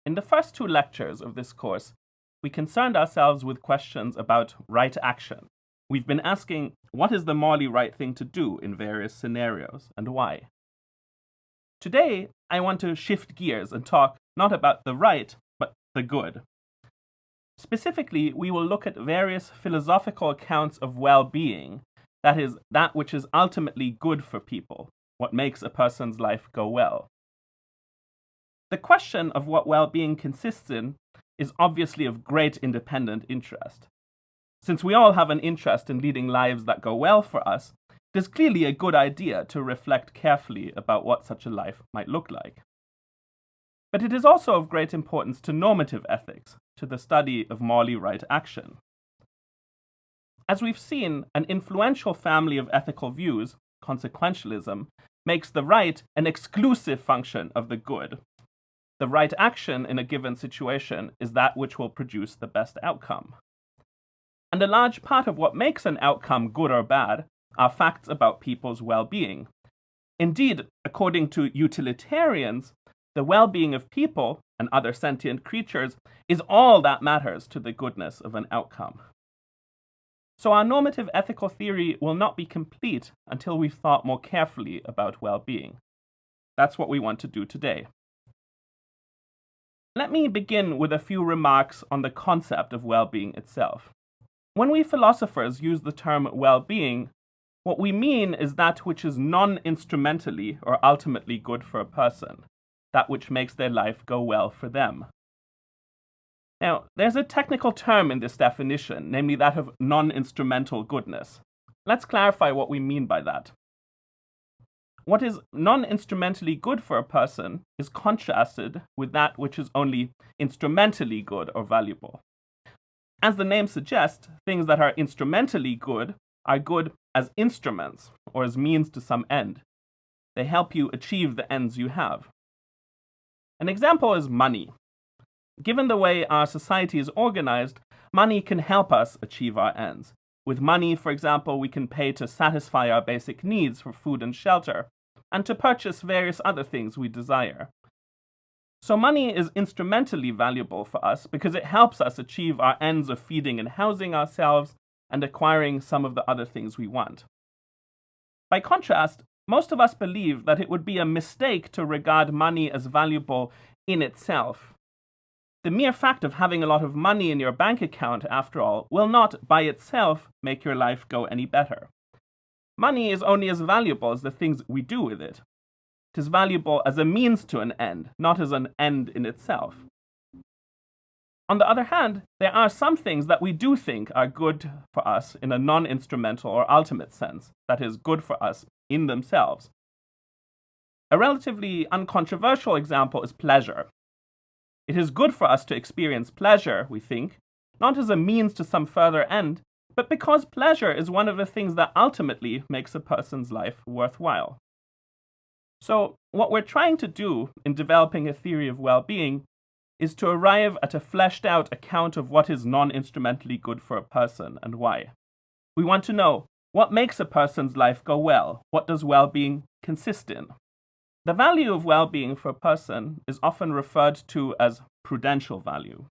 In the first two lectures of this course, we concerned ourselves with questions about right action. We've been asking, what is the morally right thing to do in various scenarios, and why? Today, I want to shift gears and talk not about the right, but the good. Specifically, we will look at various philosophical accounts of well-being, that is, that which is ultimately good for people, what makes a person's life go well. The question of what well-being consists in is obviously of great independent interest. Since we all have an interest in leading lives that go well for us, it is clearly a good idea to reflect carefully about what such a life might look like. But it is also of great importance to normative ethics, to the study of morally right action. As we've seen, an influential family of ethical views, consequentialism, makes the right an exclusive function of the good. The right action in a given situation is that which will produce the best outcome. And a large part of what makes an outcome good or bad are facts about people's well-being. Indeed, according to utilitarians, the well-being of people and other sentient creatures is all that matters to the goodness of an outcome. So our normative ethical theory will not be complete until we've thought more carefully about well-being. That's what we want to do today. Let me begin with a few remarks on the concept of well-being itself. When we philosophers use the term well-being, what we mean is that which is non-instrumentally or ultimately good for a person, that which makes their life go well for them. Now, there's a technical term in this definition, namely that of non-instrumental goodness. Let's clarify what we mean by that. What is non-instrumentally good for a person is contrasted with that which is only instrumentally good or valuable. As the name suggests, things that are instrumentally good are good as instruments or as means to some end. They help you achieve the ends you have. An example is money. Given the way our society is organized, money can help us achieve our ends. With money, for example, we can pay to satisfy our basic needs for food and shelter, and to purchase various other things we desire. So money is instrumentally valuable for us because it helps us achieve our ends of feeding and housing ourselves and acquiring some of the other things we want. By contrast, most of us believe that it would be a mistake to regard money as valuable in itself. The mere fact of having a lot of money in your bank account, after all, will not by itself make your life go any better. Money is only as valuable as the things we do with it. It is valuable as a means to an end, not as an end in itself. On the other hand, there are some things that we do think are good for us in a non-instrumental or ultimate sense, that is, good for us in themselves. A relatively uncontroversial example is pleasure. It is good for us to experience pleasure, we think, not as a means to some further end, but because pleasure is one of the things that ultimately makes a person's life worthwhile. So, what we're trying to do in developing a theory of well-being is to arrive at a fleshed-out account of what is non-instrumentally good for a person and why. We want to know, what makes a person's life go well? What does well-being consist in? The value of well-being for a person is often referred to as prudential value.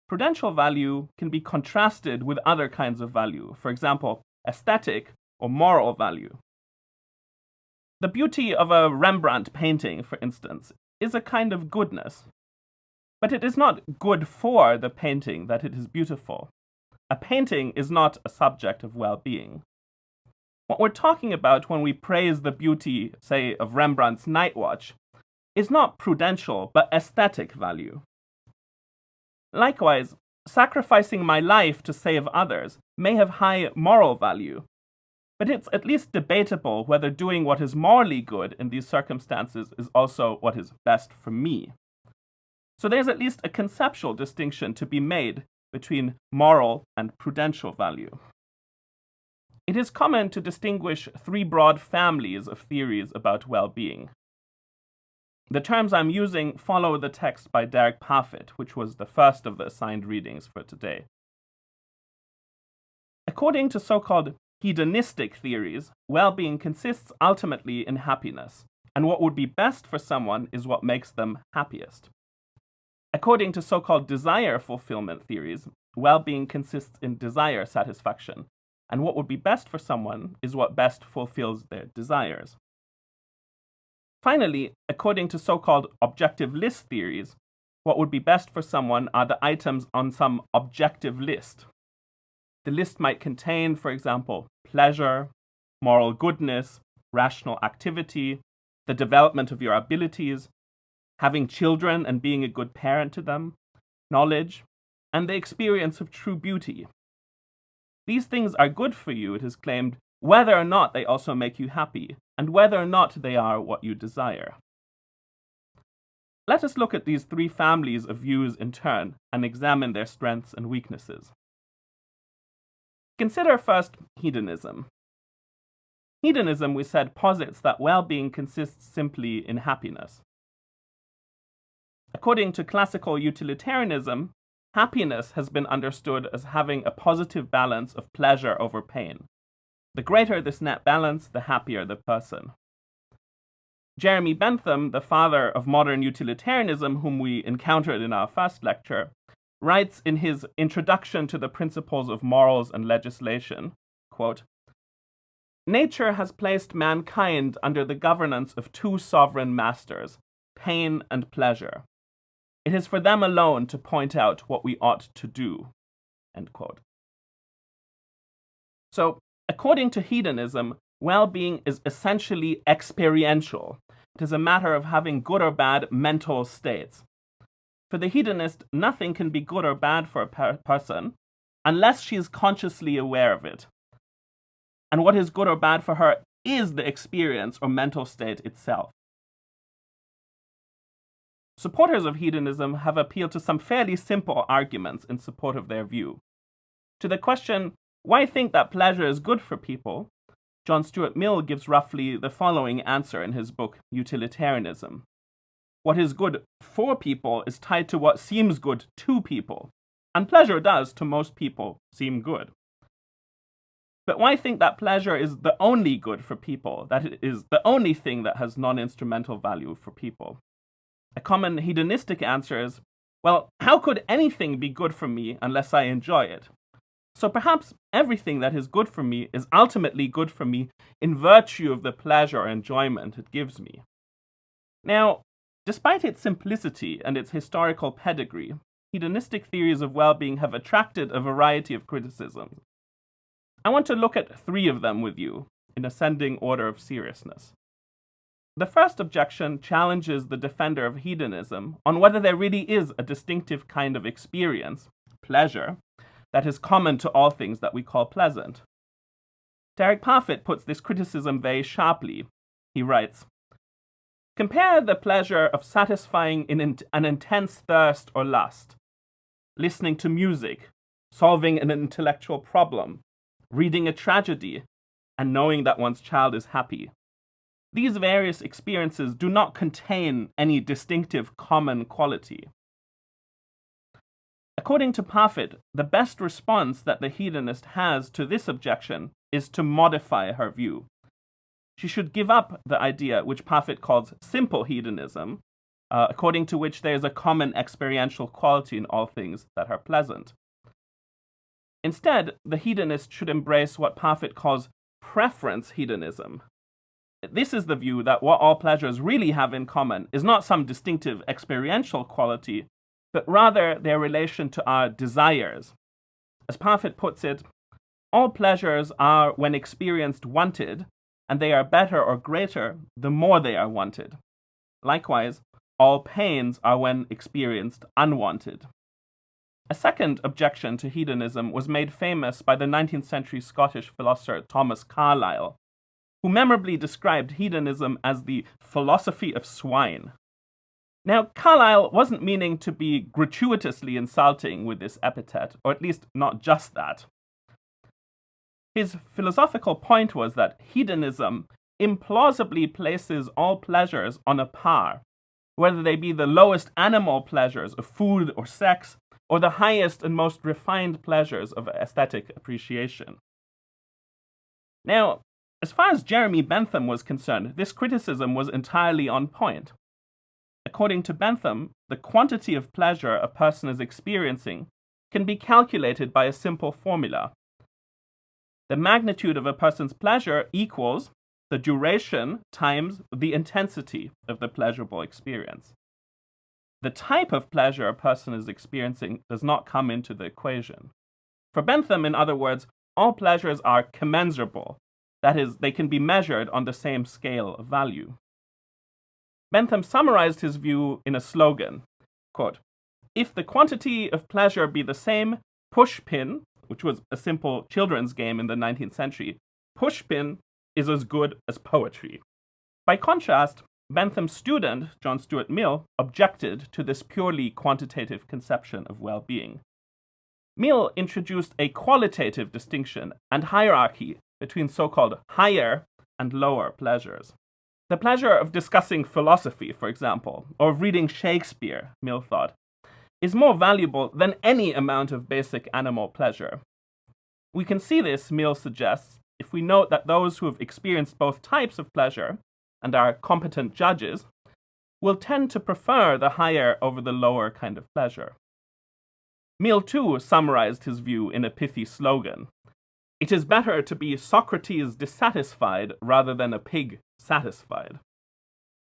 Prudential value can be contrasted with other kinds of value, for example, aesthetic or moral value. The beauty of a Rembrandt painting, for instance, is a kind of goodness. But it is not good for the painting that it is beautiful. A painting is not a subject of well-being. What we're talking about when we praise the beauty, say, of Rembrandt's Night Watch, is not prudential but aesthetic value. Likewise, sacrificing my life to save others may have high moral value, but it's at least debatable whether doing what is morally good in these circumstances is also what is best for me. So there's at least a conceptual distinction to be made between moral and prudential value. It is common to distinguish three broad families of theories about well-being. The terms I'm using follow the text by Derek Parfit, which was the first of the assigned readings for today. According to so-called hedonistic theories, well-being consists ultimately in happiness, and what would be best for someone is what makes them happiest. According to so-called desire fulfillment theories, well-being consists in desire satisfaction, and what would be best for someone is what best fulfills their desires. Finally, according to so-called objective list theories, what would be best for someone are the items on some objective list. The list might contain, for example, pleasure, moral goodness, rational activity, the development of your abilities, having children and being a good parent to them, knowledge, and the experience of true beauty. These things are good for you, it is claimed, whether or not they also make you happy, and whether or not they are what you desire. Let us look at these three families of views in turn and examine their strengths and weaknesses. Consider first hedonism. Hedonism, we said, posits that well-being consists simply in happiness. According to classical utilitarianism, happiness has been understood as having a positive balance of pleasure over pain. The greater this net balance, the happier the person. Jeremy Bentham, the father of modern utilitarianism, whom we encountered in our first lecture, writes in his Introduction to the Principles of Morals and Legislation, quote, "Nature has placed mankind under the governance of two sovereign masters, pain and pleasure. It is for them alone to point out what we ought to do." End quote. So, according to hedonism, well-being is essentially experiential. It is a matter of having good or bad mental states. For the hedonist, nothing can be good or bad for a person unless she is consciously aware of it. And what is good or bad for her is the experience or mental state itself. Supporters of hedonism have appealed to some fairly simple arguments in support of their view. To the question, why think that pleasure is good for people, John Stuart Mill gives roughly the following answer in his book, Utilitarianism. What is good for people is tied to what seems good to people, and pleasure does, to most people, seem good. But why think that pleasure is the only good for people, that it is the only thing that has non-instrumental value for people? A common hedonistic answer is, well, how could anything be good for me unless I enjoy it? So perhaps everything that is good for me is ultimately good for me in virtue of the pleasure or enjoyment it gives me. Now, despite its simplicity and its historical pedigree, hedonistic theories of well-being have attracted a variety of criticisms. I want to look at three of them with you, in ascending order of seriousness. The first objection challenges the defender of hedonism on whether there really is a distinctive kind of experience, pleasure, that is common to all things that we call pleasant. Derek Parfit puts this criticism very sharply. He writes, "Compare the pleasure of satisfying an intense thirst or lust, listening to music, solving an intellectual problem, reading a tragedy, and knowing that one's child is happy. These various experiences do not contain any distinctive common quality." According to Parfit, the best response that the hedonist has to this objection is to modify her view. She should give up the idea which Parfit calls simple hedonism, according to which there is a common experiential quality in all things that are pleasant. Instead, the hedonist should embrace what Parfit calls preference hedonism. This is the view that what all pleasures really have in common is not some distinctive experiential quality, but rather their relation to our desires. As Parfit puts it, all pleasures are, when experienced, wanted, and they are better or greater the more they are wanted. Likewise, all pains are, when experienced, unwanted. A second objection to hedonism was made famous by the 19th century Scottish philosopher Thomas Carlyle, who memorably described hedonism as the philosophy of swine. Now, Carlyle wasn't meaning to be gratuitously insulting with this epithet, or at least not just that. His philosophical point was that hedonism implausibly places all pleasures on a par, whether they be the lowest animal pleasures of food or sex, or the highest and most refined pleasures of aesthetic appreciation. Now, as far as Jeremy Bentham was concerned, this criticism was entirely on point. according to Bentham, the quantity of pleasure a person is experiencing can be calculated by a simple formula. The magnitude of a person's pleasure equals the duration times the intensity of the pleasurable experience. The type of pleasure a person is experiencing does not come into the equation. For Bentham, in other words, all pleasures are commensurable. That is, they can be measured on the same scale of value. Bentham summarized his view in a slogan, quote, "If the quantity of pleasure be the same, pushpin," which was a simple children's game in the 19th century, "pushpin is as good as poetry." By contrast, Bentham's student, John Stuart Mill, objected to this purely quantitative conception of well-being. Mill introduced a qualitative distinction and hierarchy between so-called higher and lower pleasures. The pleasure of discussing philosophy, for example, or of reading Shakespeare, Mill thought, is more valuable than any amount of basic animal pleasure. We can see this, Mill suggests, if we note that those who have experienced both types of pleasure and are competent judges will tend to prefer the higher over the lower kind of pleasure. Mill, too, summarized his view in a pithy slogan. "It is better to be Socrates dissatisfied rather than a pig satisfied."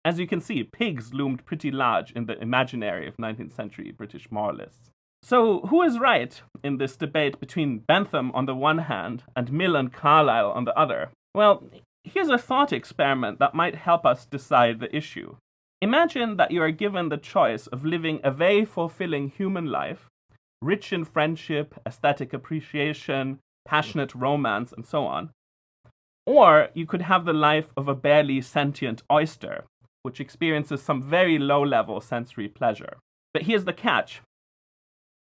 As you can see, pigs loomed pretty large in the imaginary of 19th century British moralists. So who is right in this debate between Bentham on the one hand and Mill and Carlyle on the other? Well, here's a thought experiment that might help us decide the issue. Imagine that you are given the choice of living a very fulfilling human life, rich in friendship, aesthetic appreciation, passionate romance, and so on. Or you could have the life of a barely sentient oyster, which experiences some very low-level sensory pleasure. But here's the catch.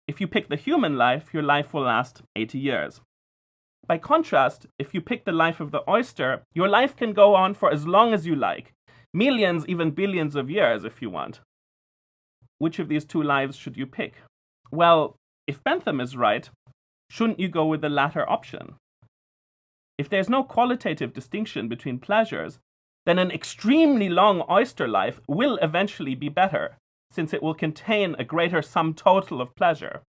If you pick the human life, your life will last 80 years. By contrast, if you pick the life of the oyster, your life can go on for as long as you like, millions, even billions of years if you want. Which of these two lives should you pick? Well, if Bentham is right, shouldn't you go with the latter option? If there's no qualitative distinction between pleasures, then an extremely long oyster life will eventually be better, since it will contain a greater sum total of pleasure,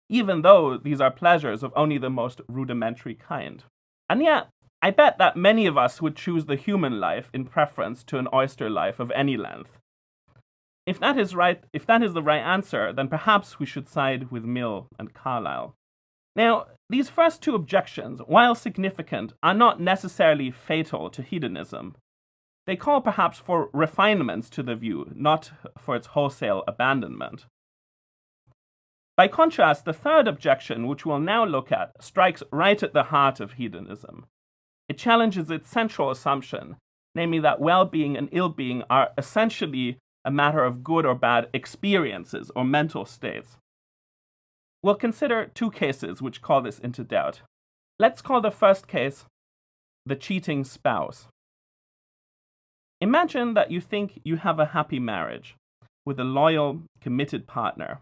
even though these are pleasures of only the most rudimentary kind. And yet, I bet that many of us would choose the human life in preference to an oyster life of any length. If that is the right answer, then perhaps we should side with Mill and Carlyle. Now, these first two objections, while significant, are not necessarily fatal to hedonism. They call perhaps for refinements to the view, not for its wholesale abandonment. By contrast, the third objection, which we'll now look at, strikes right at the heart of hedonism. It challenges its central assumption, namely that well-being and ill-being are essentially a matter of good or bad experiences or mental states. We'll consider two cases which call this into doubt. Let's call the first case the cheating spouse. Imagine that you think you have a happy marriage with a loyal, committed partner.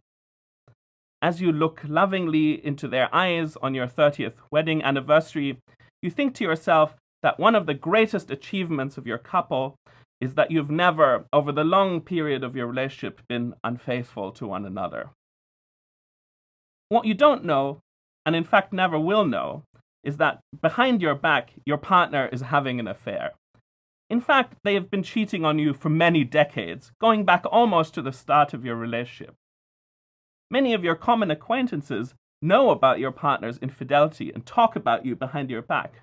As you look lovingly into their eyes on your 30th wedding anniversary, you think to yourself that one of the greatest achievements of your couple is that you've never, over the long period of your relationship, been unfaithful to one another. What you don't know, and in fact never will know, is that behind your back, your partner is having an affair. In fact, they have been cheating on you for many decades, going back almost to the start of your relationship. Many of your common acquaintances know about your partner's infidelity and talk about you behind your back,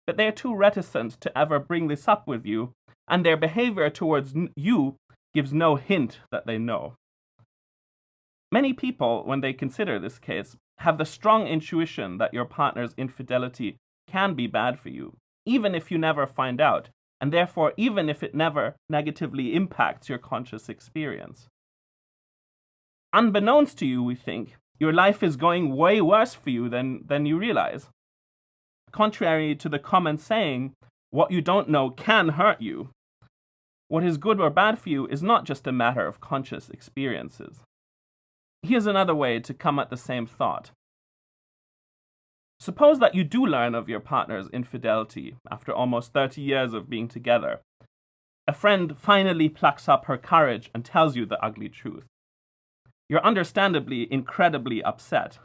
but they are too reticent to ever bring this up with you, and their behavior towards you gives no hint that they know. Many people, when they consider this case, have the strong intuition that your partner's infidelity can be bad for you, even if you never find out, and therefore even if it never negatively impacts your conscious experience. Unbeknownst to you, we think, your life is going way worse for you than you realize. Contrary to the common saying, what you don't know can hurt you. What is good or bad for you is not just a matter of conscious experiences. Here's another way to come at the same thought. Suppose that you do learn of your partner's infidelity after almost 30 years of being together, a friend finally plucks up her courage and tells you the ugly truth. You're understandably incredibly upset.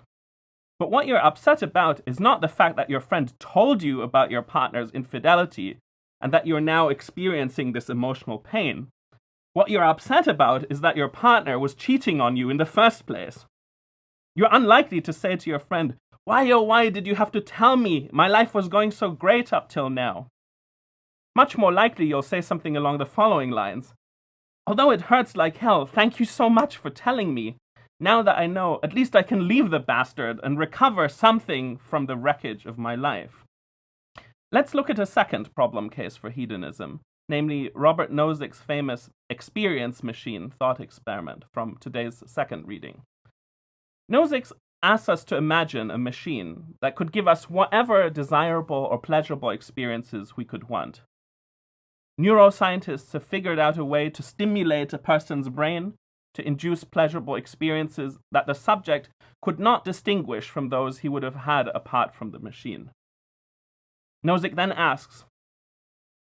But what you're upset about is not the fact that your friend told you about your partner's infidelity and that you're now experiencing this emotional pain. What you're upset about is that your partner was cheating on you in the first place. You're unlikely to say to your friend, "Why, oh why did you have to tell me? My life was going so great up till now." Much more likely you'll say something along the following lines. "Although it hurts like hell, thank you so much for telling me. Now that I know, at least I can leave the bastard and recover something from the wreckage of my life." Let's look at a second problem case for hedonism, namely Robert Nozick's famous experience machine thought experiment from today's second reading. Nozick asks us to imagine a machine that could give us whatever desirable or pleasurable experiences we could want. Neuroscientists have figured out a way to stimulate a person's brain to induce pleasurable experiences that the subject could not distinguish from those he would have had apart from the machine. Nozick then asks,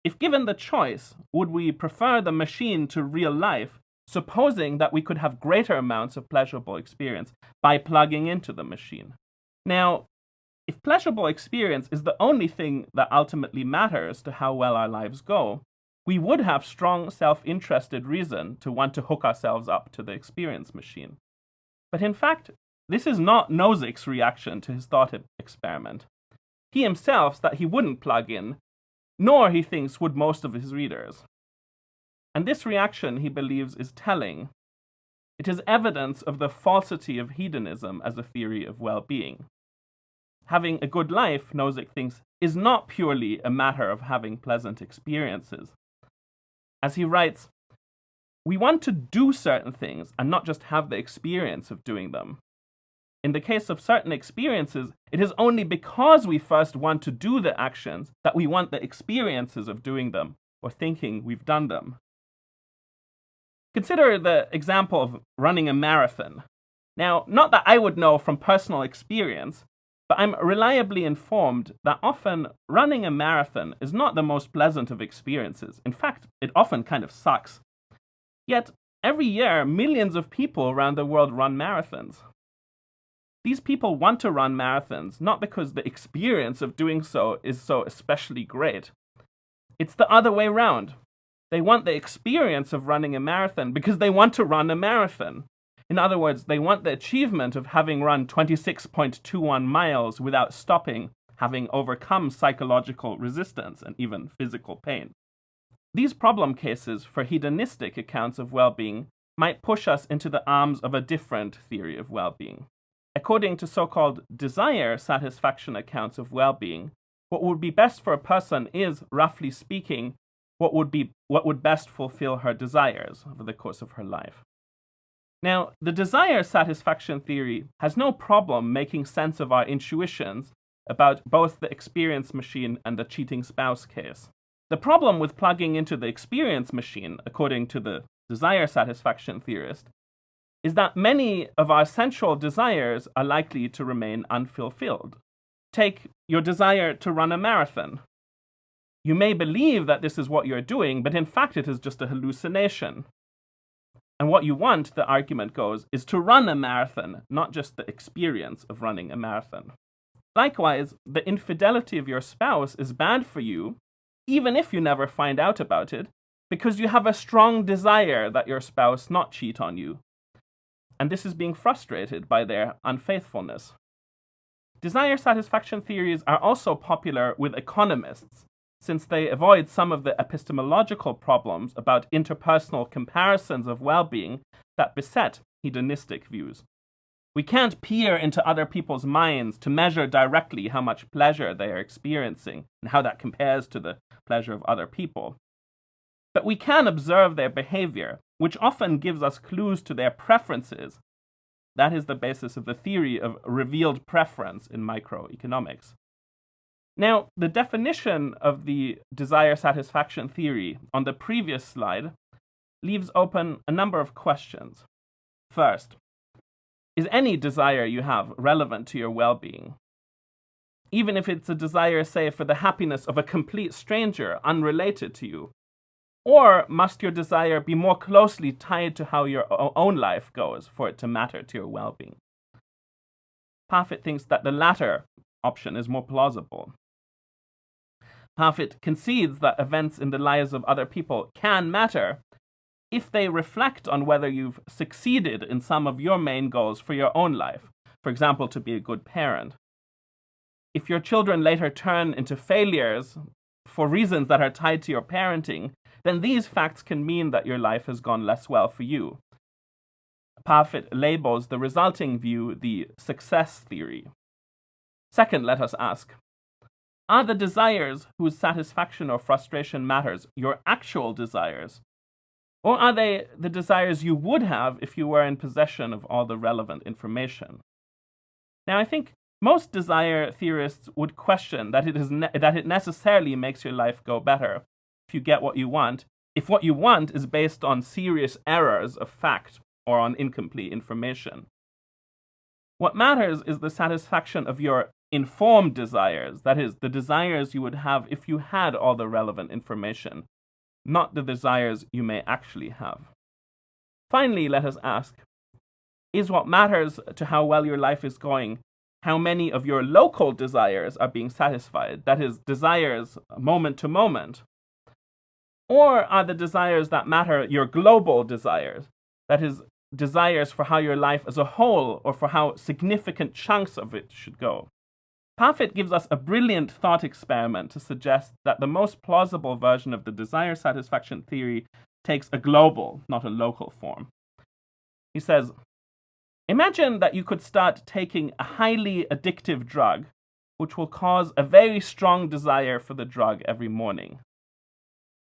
if given the choice, would we prefer the machine to real life, supposing that we could have greater amounts of pleasurable experience by plugging into the machine? Now, if pleasurable experience is the only thing that ultimately matters to how well our lives go, we would have strong self-interested reason to want to hook ourselves up to the experience machine. But in fact, this is not Nozick's reaction to his thought experiment. He himself that he wouldn't plug in, nor he thinks would most of his readers. And this reaction, he believes, is telling. It is evidence of the falsity of hedonism as a theory of well-being. Having a good life, Nozick thinks, is not purely a matter of having pleasant experiences. As he writes, we want to do certain things and not just have the experience of doing them. In the case of certain experiences, it is only because we first want to do the actions that we want the experiences of doing them or thinking we've done them. Consider the example of running a marathon. Now, not that I would know from personal experience, but I'm reliably informed that often running a marathon is not the most pleasant of experiences. In fact, it often kind of sucks. Yet, every year, millions of people around the world run marathons. These people want to run marathons not because the experience of doing so is so especially great. It's the other way around. They want the experience of running a marathon because they want to run a marathon. In other words, they want the achievement of having run 26.21 miles without stopping, having overcome psychological resistance and even physical pain. These problem cases for hedonistic accounts of well-being might push us into the arms of a different theory of well-being. According to so-called desire satisfaction accounts of well-being, what would be best for a person is, roughly speaking, what would best fulfill her desires over the course of her life. Now, the desire satisfaction theory has no problem making sense of our intuitions about both the experience machine and the cheating spouse case. The problem with plugging into the experience machine, according to the desire satisfaction theorist, is that many of our sensual desires are likely to remain unfulfilled. Take your desire to run a marathon. You may believe that this is what you're doing, but in fact it is just a hallucination. And what you want, the argument goes, is to run a marathon, not just the experience of running a marathon. Likewise, the infidelity of your spouse is bad for you, even if you never find out about it, because you have a strong desire that your spouse not cheat on you. And this is being frustrated by their unfaithfulness. Desire satisfaction theories are also popular with economists, since they avoid some of the epistemological problems about interpersonal comparisons of well-being that beset hedonistic views. We can't peer into other people's minds to measure directly how much pleasure they are experiencing and how that compares to the pleasure of other people. But we can observe their behavior, which often gives us clues to their preferences. That is the basis of the theory of revealed preference in microeconomics. Now, the definition of the desire satisfaction theory on the previous slide leaves open a number of questions. First, is any desire you have relevant to your well-being? Even if it's a desire, say, for the happiness of a complete stranger unrelated to you, Or must your desire be more closely tied to how your own life goes for it to matter to your well-being? Parfit thinks that the latter option is more plausible. Parfit concedes that events in the lives of other people can matter if they reflect on whether you've succeeded in some of your main goals for your own life, for example, to be a good parent. If your children later turn into failures for reasons that are tied to your parenting, then these facts can mean that your life has gone less well for you. Parfit labels the resulting view the success theory. Second, let us ask, are the desires whose satisfaction or frustration matters your actual desires? Or are they the desires you would have if you were in possession of all the relevant information? Now, I think most desire theorists would question that it necessarily makes your life go better if you get what you want, if what you want is based on serious errors of fact or on incomplete information. What matters is the satisfaction of your informed desires, that is, the desires you would have if you had all the relevant information, not the desires you may actually have. Finally, let us ask, is what matters to how well your life is going how many of your local desires are being satisfied, that is, desires moment to moment? Or are the desires that matter your global desires, that is, desires for how your life as a whole or for how significant chunks of it should go? Parfit gives us a brilliant thought experiment to suggest that the most plausible version of the desire satisfaction theory takes a global, not a local form. He says, imagine that you could start taking a highly addictive drug, which will cause a very strong desire for the drug every morning.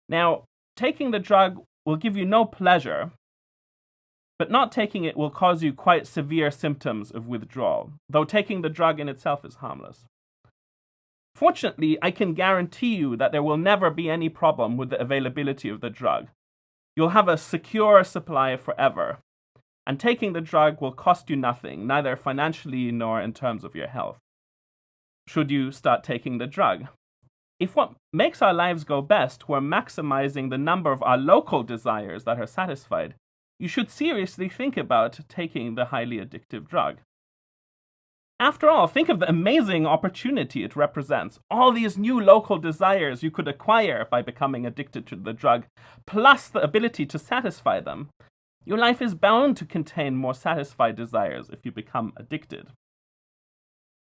Now, taking the drug will give you no pleasure, but not taking it will cause you quite severe symptoms of withdrawal, though taking the drug in itself is harmless. Fortunately, I can guarantee you that there will never be any problem with the availability of the drug. You'll have a secure supply forever, and taking the drug will cost you nothing, neither financially nor in terms of your health. Should you start taking the drug? If what makes our lives go best were maximizing the number of our local desires that are satisfied, you should seriously think about taking the highly addictive drug. After all, think of the amazing opportunity it represents. All these new local desires you could acquire by becoming addicted to the drug, plus the ability to satisfy them. Your life is bound to contain more satisfied desires if you become addicted.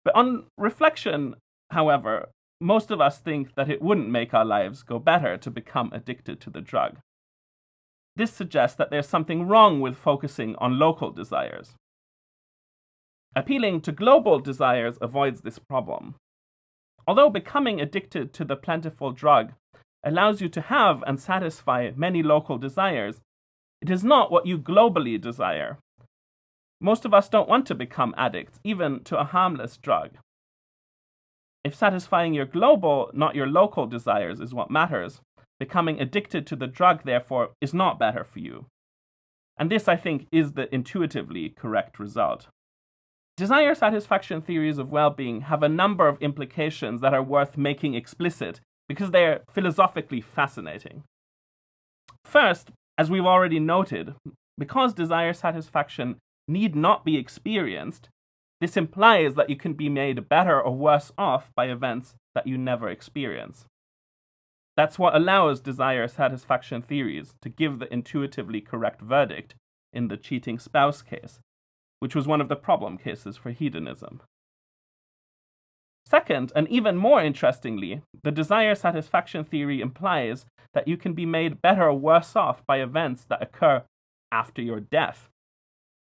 But on reflection, however, most of us think that it wouldn't make our lives go better to become addicted to the drug. This suggests that there's something wrong with focusing on local desires. Appealing to global desires avoids this problem. Although becoming addicted to the plentiful drug allows you to have and satisfy many local desires, it is not what you globally desire. Most of us don't want to become addicts, even to a harmless drug. If satisfying your global, not your local desires is what matters, becoming addicted to the drug, therefore, is not better for you. And this, I think, is the intuitively correct result. Desire satisfaction theories of well-being have a number of implications that are worth making explicit because they are philosophically fascinating. First, as we've already noted, because desire satisfaction need not be experienced, this implies that you can be made better or worse off by events that you never experience. That's what allows desire satisfaction theories to give the intuitively correct verdict in the cheating spouse case, which was one of the problem cases for hedonism. Second, and even more interestingly, the desire satisfaction theory implies that you can be made better or worse off by events that occur after your death.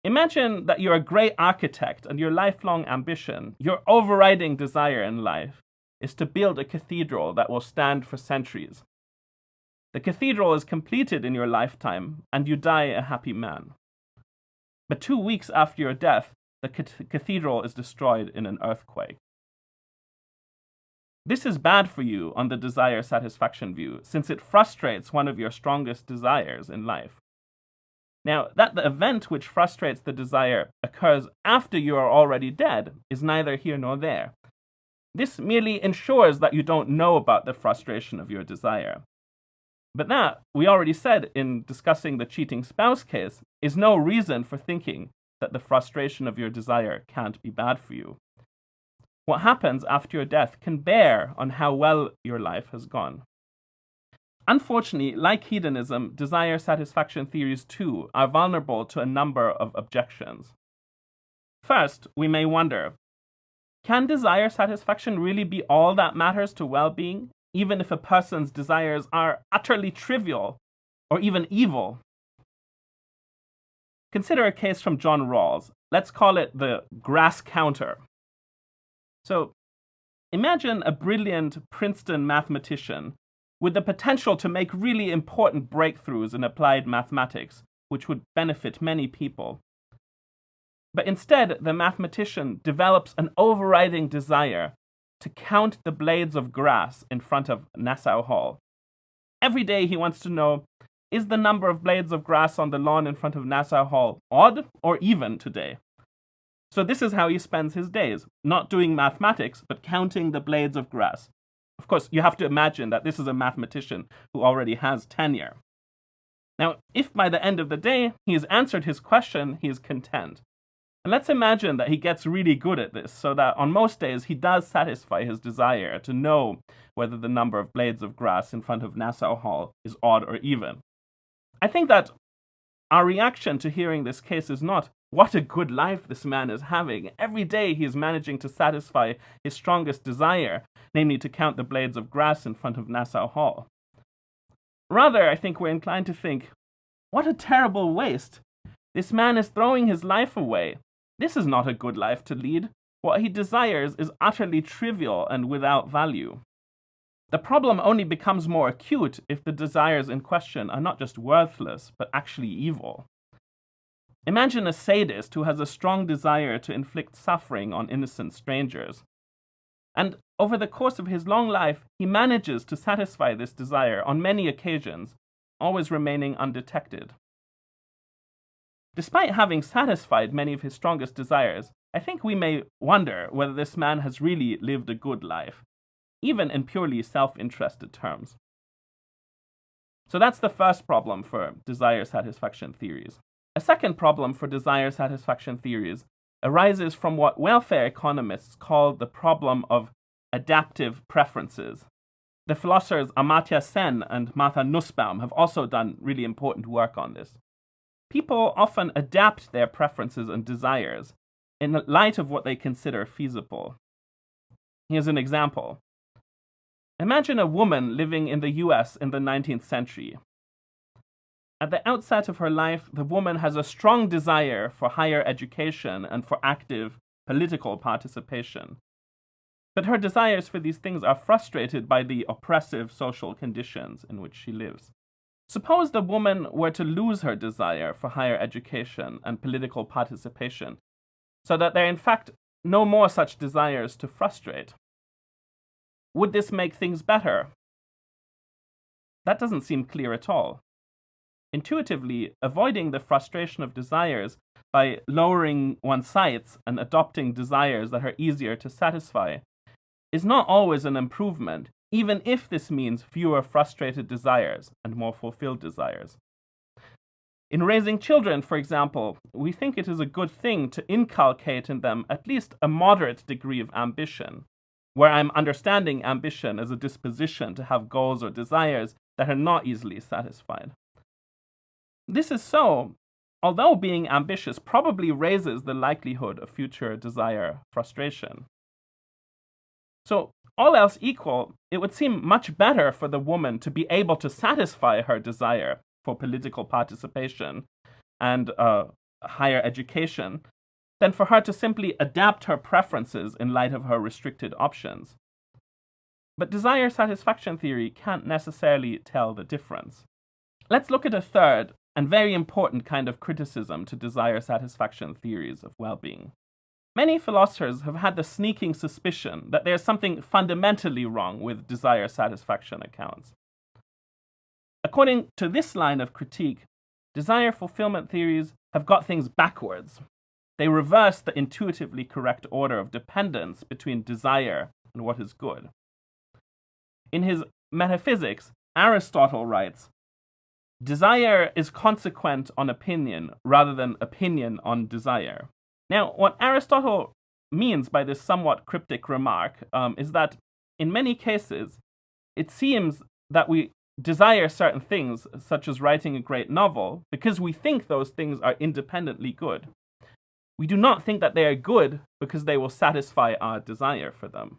Imagine that you're a great architect and your lifelong ambition, your overriding desire in life, is to build a cathedral that will stand for centuries. The cathedral is completed in your lifetime, and you die a happy man. But 2 weeks after your death, the cathedral is destroyed in an earthquake. This is bad for you on the desire satisfaction view, since it frustrates one of your strongest desires in life. Now, that the event which frustrates the desire occurs after you are already dead is neither here nor there. This merely ensures that you don't know about the frustration of your desire. But that, we already said in discussing the cheating spouse case, is no reason for thinking that the frustration of your desire can't be bad for you. What happens after your death can bear on how well your life has gone. Unfortunately, like hedonism, desire satisfaction theories too are vulnerable to a number of objections. First, we may wonder, can desire satisfaction really be all that matters to well-being, even if a person's desires are utterly trivial or even evil? Consider a case from John Rawls. Let's call it the grass counter. So, imagine a brilliant Princeton mathematician with the potential to make really important breakthroughs in applied mathematics, which would benefit many people. But instead, the mathematician develops an overriding desire to count the blades of grass in front of Nassau Hall. Every day he wants to know, is the number of blades of grass on the lawn in front of Nassau Hall odd or even today? So this is how he spends his days, not doing mathematics, but counting the blades of grass. Of course, you have to imagine that this is a mathematician who already has tenure. Now, if by the end of the day he has answered his question, he is content. And let's imagine that he gets really good at this, so that on most days he does satisfy his desire to know whether the number of blades of grass in front of Nassau Hall is odd or even. I think that our reaction to hearing this case is not, what a good life this man is having. Every day he is managing to satisfy his strongest desire, namely to count the blades of grass in front of Nassau Hall. Rather, I think we're inclined to think, what a terrible waste. This man is throwing his life away. This is not a good life to lead. What he desires is utterly trivial and without value. The problem only becomes more acute if the desires in question are not just worthless, but actually evil. Imagine a sadist who has a strong desire to inflict suffering on innocent strangers. And over the course of his long life, he manages to satisfy this desire on many occasions, always remaining undetected. Despite having satisfied many of his strongest desires, I think we may wonder whether this man has really lived a good life, even in purely self-interested terms. So that's the first problem for desire satisfaction theories. A second problem for desire satisfaction theories arises from what welfare economists call the problem of adaptive preferences. The philosophers Amartya Sen and Martha Nussbaum have also done really important work on this. People often adapt their preferences and desires in light of what they consider feasible. Here's an example. Imagine a woman living in the US in the 19th century. At the outset of her life, the woman has a strong desire for higher education and for active political participation. But her desires for these things are frustrated by the oppressive social conditions in which she lives. Suppose the woman were to lose her desire for higher education and political participation, so that there are in fact no more such desires to frustrate. Would this make things better? That doesn't seem clear at all. Intuitively, avoiding the frustration of desires by lowering one's sights and adopting desires that are easier to satisfy is not always an improvement, even if this means fewer frustrated desires and more fulfilled desires. In raising children, for example, we think it is a good thing to inculcate in them at least a moderate degree of ambition, where I'm understanding ambition as a disposition to have goals or desires that are not easily satisfied. This is so, although being ambitious probably raises the likelihood of future desire frustration. So, all else equal, it would seem much better for the woman to be able to satisfy her desire for political participation and higher education than for her to simply adapt her preferences in light of her restricted options. But desire satisfaction theory can't necessarily tell the difference. Let's look at a third and very important kind of criticism to desire satisfaction theories of well-being. Many philosophers have had the sneaking suspicion that there's something fundamentally wrong with desire satisfaction accounts. According to this line of critique, desire fulfillment theories have got things backwards. They reverse the intuitively correct order of dependence between desire and what is good. In his Metaphysics, Aristotle writes, desire is consequent on opinion rather than opinion on desire. Now, what Aristotle means by this somewhat cryptic remark is that in many cases, it seems that we desire certain things, such as writing a great novel, because we think those things are independently good. We do not think that they are good because they will satisfy our desire for them.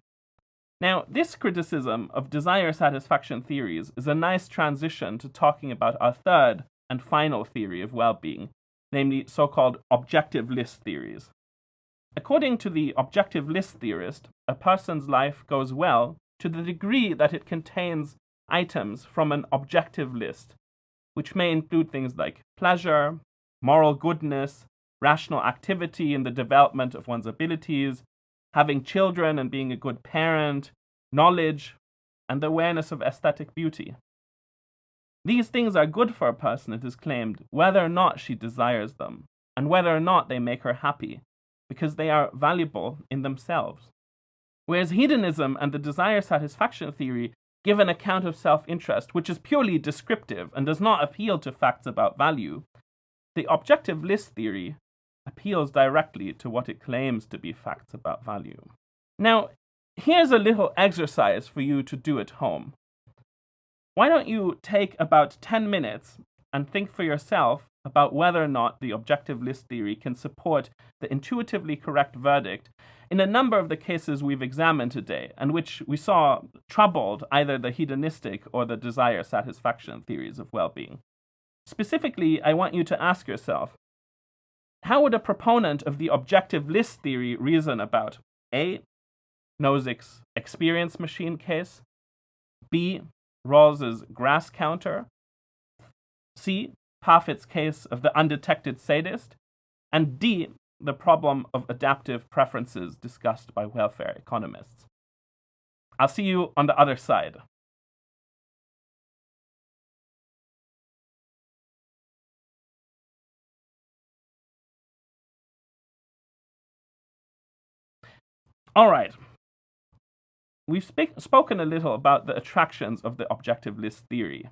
Now, this criticism of desire satisfaction theories is a nice transition to talking about our third and final theory of well-being, namely so-called objective list theories. According to the objective list theorist, a person's life goes well to the degree that it contains items from an objective list, which may include things like pleasure, moral goodness, rational activity in the development of one's abilities, having children and being a good parent, knowledge, and the awareness of aesthetic beauty. These things are good for a person, it is claimed, whether or not she desires them, and whether or not they make her happy, because they are valuable in themselves. Whereas hedonism and the desire satisfaction theory give an account of self-interest which is purely descriptive and does not appeal to facts about value, the objective list theory appeals directly to what it claims to be facts about value. Now, here's a little exercise for you to do at home. Why don't you take about 10 minutes and think for yourself about whether or not the objective list theory can support the intuitively correct verdict in a number of the cases we've examined today, and which we saw troubled either the hedonistic or the desire satisfaction theories of well-being. Specifically, I want you to ask yourself, how would a proponent of the objective list theory reason about A, Nozick's experience machine case, B, Rawls's grass counter, C, Parfit's case of the undetected sadist, and D, the problem of adaptive preferences discussed by welfare economists? I'll see you on the other side. All right. We've spoken a little about the attractions of the objective list theory.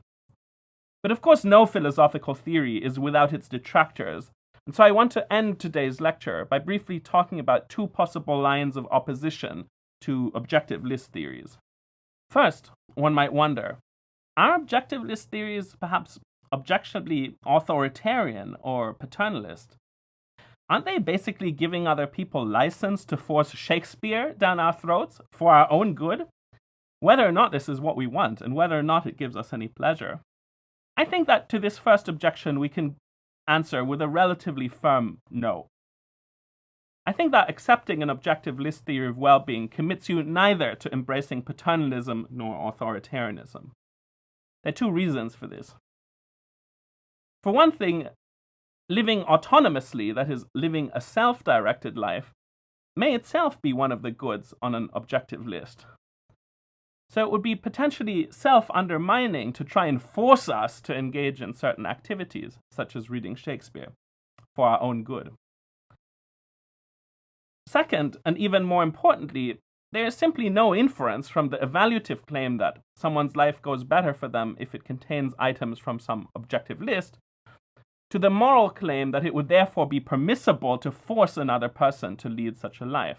But of course, no philosophical theory is without its detractors, and so I want to end today's lecture by briefly talking about two possible lines of opposition to objective list theories. First, one might wonder, are objective list theories perhaps objectionably authoritarian or paternalist? Aren't they basically giving other people license to force Shakespeare down our throats for our own good? Whether or not this is what we want, and whether or not it gives us any pleasure. I think that to this first objection we can answer with a relatively firm no. I think that accepting an objective list theory of well-being commits you neither to embracing paternalism nor authoritarianism. There are two reasons for this. For one thing, living autonomously, that is, living a self-directed life, may itself be one of the goods on an objective list. So it would be potentially self-undermining to try and force us to engage in certain activities, such as reading Shakespeare, for our own good. Second, and even more importantly, there is simply no inference from the evaluative claim that someone's life goes better for them if it contains items from some objective list, to the moral claim that it would therefore be permissible to force another person to lead such a life.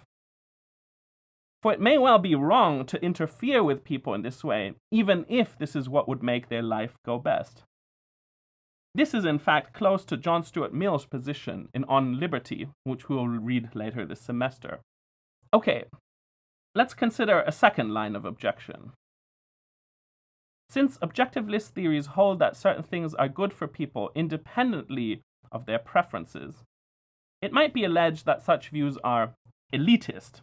For it may well be wrong to interfere with people in this way, even if this is what would make their life go best. This is in fact close to John Stuart Mill's position in On Liberty, which we will read later this semester. Okay, let's consider a second line of objection. Since objective list theories hold that certain things are good for people independently of their preferences, it might be alleged that such views are elitist.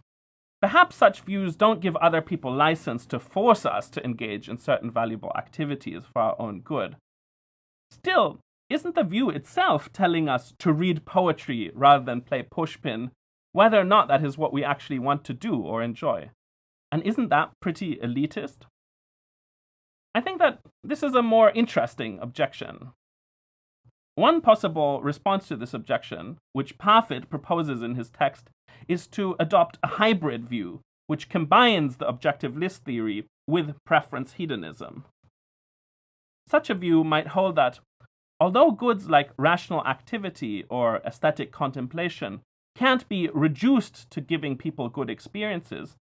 Perhaps such views don't give other people license to force us to engage in certain valuable activities for our own good. Still, isn't the view itself telling us to read poetry rather than play pushpin, whether or not that is what we actually want to do or enjoy? And isn't that pretty elitist? I think that this is a more interesting objection. One possible response to this objection, which Parfit proposes in his text, is to adopt a hybrid view, which combines the objective list theory with preference hedonism. Such a view might hold that, although goods like rational activity or aesthetic contemplation can't be reduced to giving people good experiences,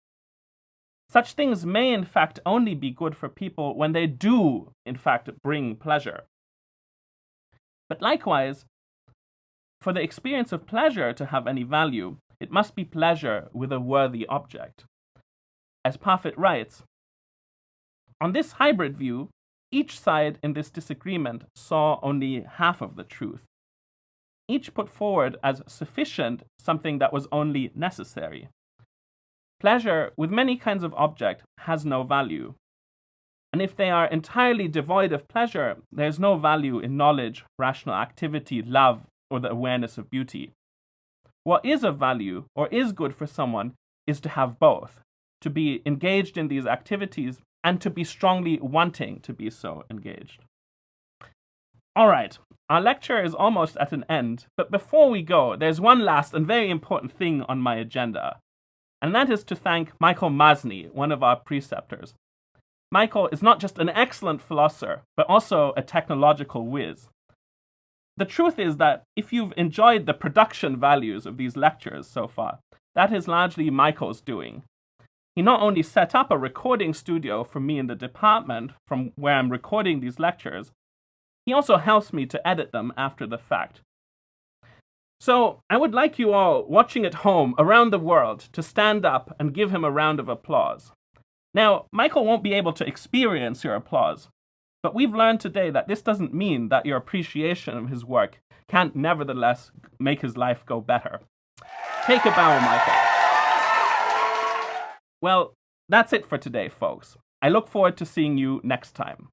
such things may in fact only be good for people when they do in fact bring pleasure. But likewise, for the experience of pleasure to have any value, it must be pleasure with a worthy object. As Parfit writes, on this hybrid view, each side in this disagreement saw only half of the truth. Each put forward as sufficient something that was only necessary. Pleasure, with many kinds of object, has no value. And if they are entirely devoid of pleasure, there is no value in knowledge, rational activity, love, or the awareness of beauty. What is of value, or is good for someone, is to have both, to be engaged in these activities, and to be strongly wanting to be so engaged. All right, our lecture is almost at an end, but before we go, there's one last and very important thing on my agenda, and that is to thank Michael Masny, one of our preceptors. Michael is not just an excellent philosopher, but also a technological whiz. The truth is that if you've enjoyed the production values of these lectures so far, that is largely Michael's doing. He not only set up a recording studio for me in the department from where I'm recording these lectures, he also helps me to edit them after the fact. So I would like you all watching at home around the world to stand up and give him a round of applause. Now, Michael won't be able to experience your applause, but we've learned today that this doesn't mean that your appreciation of his work can't nevertheless make his life go better. Take a bow, Michael. Well, that's it for today, folks. I look forward to seeing you next time.